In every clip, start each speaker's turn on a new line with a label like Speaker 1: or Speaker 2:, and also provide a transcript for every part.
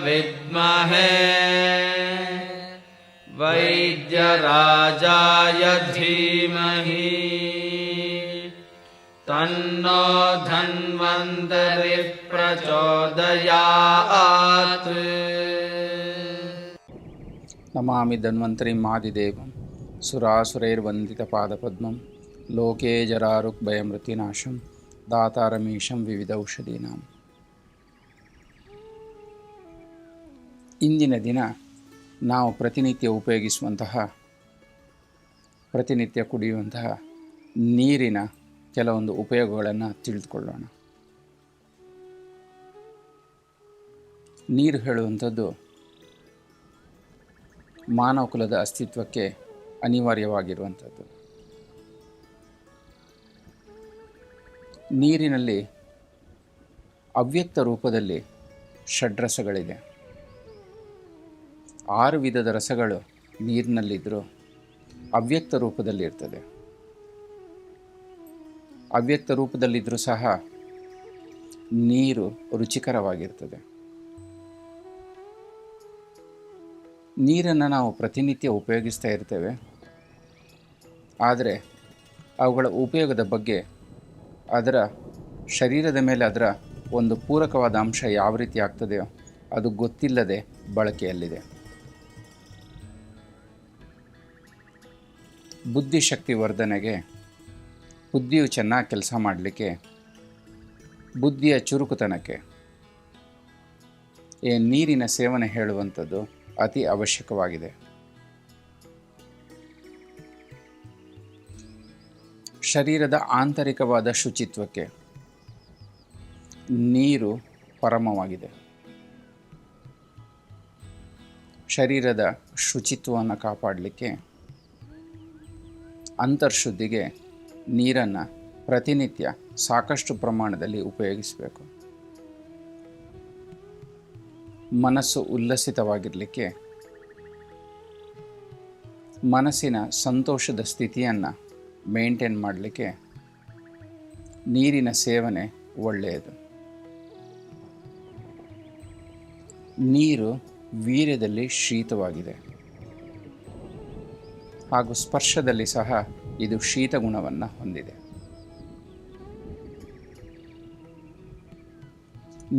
Speaker 1: ವಿದ್ಮಹೇ ವೈದ್ಯರಾಜಾಯ ಧೀಮಹಿ ತನ್ನೋ ಧನ್ವಂತರಿ ಪ್ರಚೋದಯಾತ್.
Speaker 2: ನಮಾಮಿ ಧನ್ವಂತರಿಂ ಆದಿದೇವಂ ಸುರಾಸುರೈರ್ವಂದಿತಪಾದಪದ್ಮಂ ಲೋಕೆ ಜರಾರುಗ್ಭಯಮೃತ್ಯುನಾಶಂ ದಾತಾರಮೀಶಂ ವಿವಿಧೌಷಧೀನಾಂ. ಇಂದಿನ ದಿನ ನಾವು ಪ್ರತಿನಿತ್ಯ ಉಪಯೋಗಿಸುವಂತಹ, ಪ್ರತಿನಿತ್ಯ ಕುಡಿಯುವಂತಹ ನೀರಿನ ಕೆಲವೊಂದು ಉಪಯೋಗಗಳನ್ನು ತಿಳಿದುಕೊಳ್ಳೋಣ. ನೀರು ಹೇಳುವಂಥದ್ದು ಮಾನವ ಕುಲದ ಅಸ್ತಿತ್ವಕ್ಕೆ ಅನಿವಾರ್ಯವಾಗಿರುವಂಥದ್ದು. ನೀರಿನಲ್ಲಿ ಅವ್ಯಕ್ತ ರೂಪದಲ್ಲಿ ಷಡ್ರಸಗಳಿದೆ. 6 ವಿಧದ ರಸಗಳು ನೀರಿನಲ್ಲಿದ್ದರೂ ಅವ್ಯಕ್ತ ರೂಪದಲ್ಲಿ ಇರ್ತದೆ. ಅವ್ಯಕ್ತ ರೂಪದಲ್ಲಿದ್ದರೂ ಸಹ ನೀರು ರುಚಿಕರವಾಗಿರ್ತದೆ. ನೀರನ್ನು ನಾವು ಪ್ರತಿನಿತ್ಯ ಉಪಯೋಗಿಸ್ತಾ ಇರ್ತೇವೆ. ಆದರೆ ಅವುಗಳ ಉಪಯೋಗದ ಬಗ್ಗೆ, ಅದರ ಶರೀರದ ಮೇಲೆ ಅದರ ಒಂದು ಪೂರಕವಾದ ಅಂಶ ಯಾವ ರೀತಿ ಆಗ್ತದೆಯೋ ಅದು ಗೊತ್ತಿಲ್ಲದೆ ಬಳಕೆಯಲ್ಲಿದೆ. ಬುದ್ಧಿಶಕ್ತಿ ವರ್ಧನೆಗೆ, ಬುದ್ಧಿಯು ಚೆನ್ನಾಗಿ ಕೆಲಸ ಮಾಡಲಿಕ್ಕೆ, ಬುದ್ಧಿಯ ಚುರುಕುತನಕ್ಕೆ ಈ ನೀರಿನ ಸೇವನೆ ಹೇಳುವಂಥದ್ದು ಅತಿ ಅವಶ್ಯಕವಾಗಿದೆ. ಶರೀರದ ಆಂತರಿಕವಾದ ಶುಚಿತ್ವಕ್ಕೆ ನೀರು ಪರಮವಾಗಿದೆ. ಶರೀರದ ಶುಚಿತ್ವವನ್ನು ಕಾಪಾಡಲಿಕ್ಕೆ, ಅಂತರ್ಶುದ್ಧಿಗೆ ನೀರನ್ನು ಪ್ರತಿನಿತ್ಯ ಸಾಕಷ್ಟು ಪ್ರಮಾಣದಲ್ಲಿ ಉಪಯೋಗಿಸಬೇಕು. ಮನಸ್ಸು ಉಲ್ಲಸಿತವಾಗಿರಲಿಕ್ಕೆ, ಮನಸ್ಸಿನ ಸಂತೋಷದ ಸ್ಥಿತಿಯನ್ನು ಮೇಂಟೈನ್ ಮಾಡಲಿಕ್ಕೆ ನೀರಿನ ಸೇವನೆ ಒಳ್ಳೆಯದು. ನೀರು ವೀರ್ಯದಲ್ಲಿ ಶೀತವಾಗಿದೆ ಹಾಗೂ ಸ್ಪರ್ಶದಲ್ಲಿ ಸಹ ಇದು ಶೀತ ಗುಣವನ್ನು ಹೊಂದಿದೆ.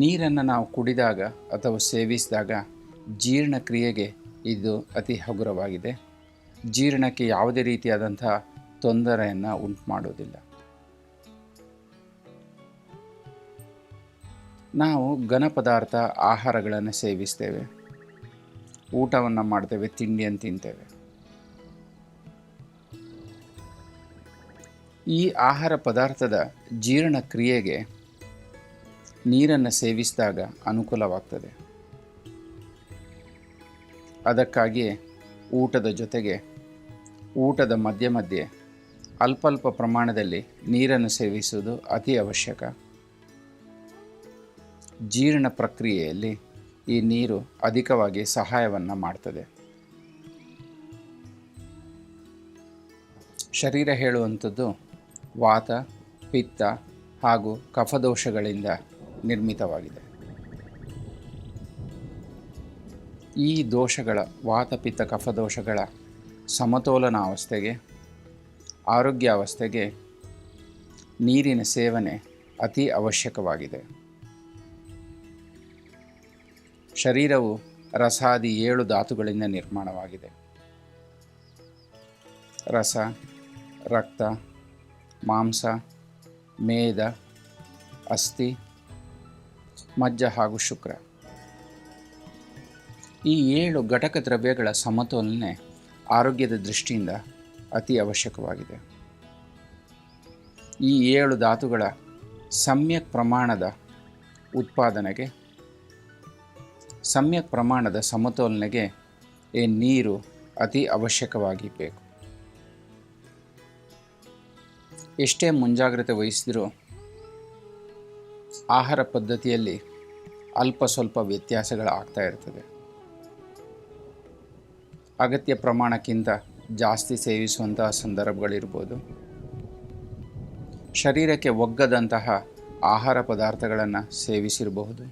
Speaker 2: ನೀರನ್ನು ನಾವು ಕುಡಿದಾಗ ಅಥವಾ ಸೇವಿಸಿದಾಗ ಜೀರ್ಣಕ್ರಿಯೆಗೆ ಇದು ಅತಿ ಹಗುರವಾಗಿದೆ. ಜೀರ್ಣಕ್ಕೆ ಯಾವುದೇ ರೀತಿಯಾದಂಥ ತೊಂದರೆಯನ್ನು ಉಂಟು ಮಾಡೋದಿಲ್ಲ. ನಾವು ಘನ ಪದಾರ್ಥ ಆಹಾರಗಳನ್ನು ಸೇವಿಸ್ತೇವೆ, ಊಟವನ್ನು ಮಾಡ್ತೇವೆ, ತಿಂಡಿಯನ್ನು ತಿಂತೇವೆ. ಈ ಆಹಾರ ಪದಾರ್ಥದ ಜೀರ್ಣಕ್ರಿಯೆಗೆ ನೀರನ್ನು ಸೇವಿಸಿದಾಗ ಅನುಕೂಲವಾಗ್ತದೆ. ಅದಕ್ಕಾಗಿಯೇ ಊಟದ ಜೊತೆಗೆ, ಊಟದ ಮಧ್ಯೆ ಮಧ್ಯೆ ಅಲ್ಪ ಪ್ರಮಾಣದಲ್ಲಿ ನೀರನ್ನು ಸೇವಿಸುವುದು ಅತಿ ಅವಶ್ಯಕ. ಜೀರ್ಣ ಪ್ರಕ್ರಿಯೆಯಲ್ಲಿ ಈ ನೀರು ಅಧಿಕವಾಗಿ ಸಹಾಯವನ್ನು ಮಾಡ್ತದೆ. ಶರೀರ ಹೇಳುವಂಥದ್ದು ವಾತ, ಪಿತ್ತ ಹಾಗೂ ಕಫದೋಷಗಳಿಂದ ನಿರ್ಮಿತವಾಗಿದೆ. ಈ ದೋಷಗಳ, ವಾತ, ಪಿತ್ತ, ಕಫದೋಷಗಳ ಸಮತೋಲನಾವಸ್ಥೆಗೆ, ಆರೋಗ್ಯಾವಸ್ಥೆಗೆ ನೀರಿನ ಸೇವನೆ ಅತಿ ಅವಶ್ಯಕವಾಗಿದೆ. ಶರೀರವು ರಸಾದಿ 7 ಧಾತುಗಳಿಂದ ನಿರ್ಮಾಣವಾಗಿದೆ. ರಸ, ರಕ್ತ, ಮಾಂಸ, ಮೇದ, ಅಸ್ಥಿ, ಮಜ್ಜ ಹಾಗೂ ಶುಕ್ರ. ಈ 7 ಘಟಕ ದ್ರವ್ಯಗಳ ಸಮತೋಲನೆ ಆರೋಗ್ಯದ ದೃಷ್ಟಿಯಿಂದ ಅತಿ ಅವಶ್ಯಕವಾಗಿದೆ. ಈ 7 ಧಾತುಗಳ ಸಮ್ಯಕ್ ಪ್ರಮಾಣದ ಉತ್ಪಾದನೆಗೆ, ಸಮ್ಯಕ್ ಪ್ರಮಾಣದ ಸಮತೋಲನೆಗೆ ಈ ನೀರು ಅತಿ ಅವಶ್ಯಕವಾಗಿ ಬೇಕು. ಎಷ್ಟೇ ಮುಂಜಾಗ್ರತೆ ವಹಿಸಿದರೂ ಆಹಾರ ಪದ್ಧತಿಯಲ್ಲಿ ಅಲ್ಪ ಸ್ವಲ್ಪ ವ್ಯತ್ಯಾಸಗಳಾಗ್ತಾ ಇರ್ತದೆ. ಅಗತ್ಯ ಪ್ರಮಾಣಕ್ಕಿಂತ ಜಾಸ್ತಿ ಸೇವಿಸುವಂತಹ ಸಂದರ್ಭಗಳಿರ್ಬೋದು. ಶರೀರಕ್ಕೆ ಒಗ್ಗದಂತಹ ಆಹಾರ ಪದಾರ್ಥಗಳನ್ನು ಸೇವಿಸಿರಬಹುದು.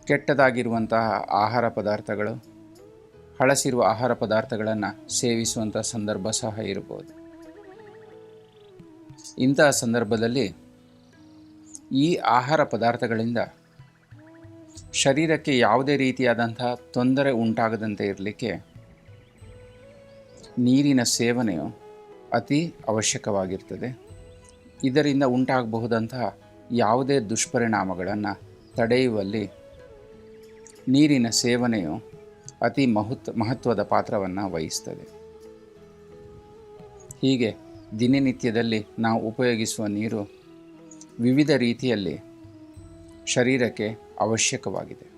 Speaker 2: ಕೆಟ್ಟದಾಗಿರುವಂತಹ ಆಹಾರ ಪದಾರ್ಥಗಳು, ಹಳಸಿರುವ ಆಹಾರ ಪದಾರ್ಥಗಳನ್ನು ಸೇವಿಸುವಂಥ ಸಂದರ್ಭ ಸಹ ಇರ್ಬೋದು. ಇಂತಹ ಸಂದರ್ಭದಲ್ಲಿ ಈ ಆಹಾರ ಪದಾರ್ಥಗಳಿಂದ ಶರೀರಕ್ಕೆ ಯಾವುದೇ ರೀತಿಯಾದಂತಹ ತೊಂದರೆ ಉಂಟಾಗದಂತೆ ಇರಲಿಕ್ಕೆ ನೀರಿನ ಸೇವನೆಯು ಅತಿ ಅವಶ್ಯಕವಾಗಿರ್ತದೆ. ಇದರಿಂದ ಉಂಟಾಗಬಹುದಂತಹ ಯಾವುದೇ ದುಷ್ಪರಿಣಾಮಗಳನ್ನು ತಡೆಯುವಲ್ಲಿ ನೀರಿನ ಸೇವನೆಯು ಅತಿ ಮಹತ್ವದ ಪಾತ್ರವನ್ನು ವಹಿಸ್ತದೆ. ಹೀಗೆ ದಿನನಿತ್ಯದಲ್ಲಿ ನಾವು ಉಪಯೋಗಿಸುವ ನೀರು ವಿವಿಧ ರೀತಿಯಲ್ಲಿ ಶರೀರಕ್ಕೆ ಅವಶ್ಯಕವಾಗಿದೆ.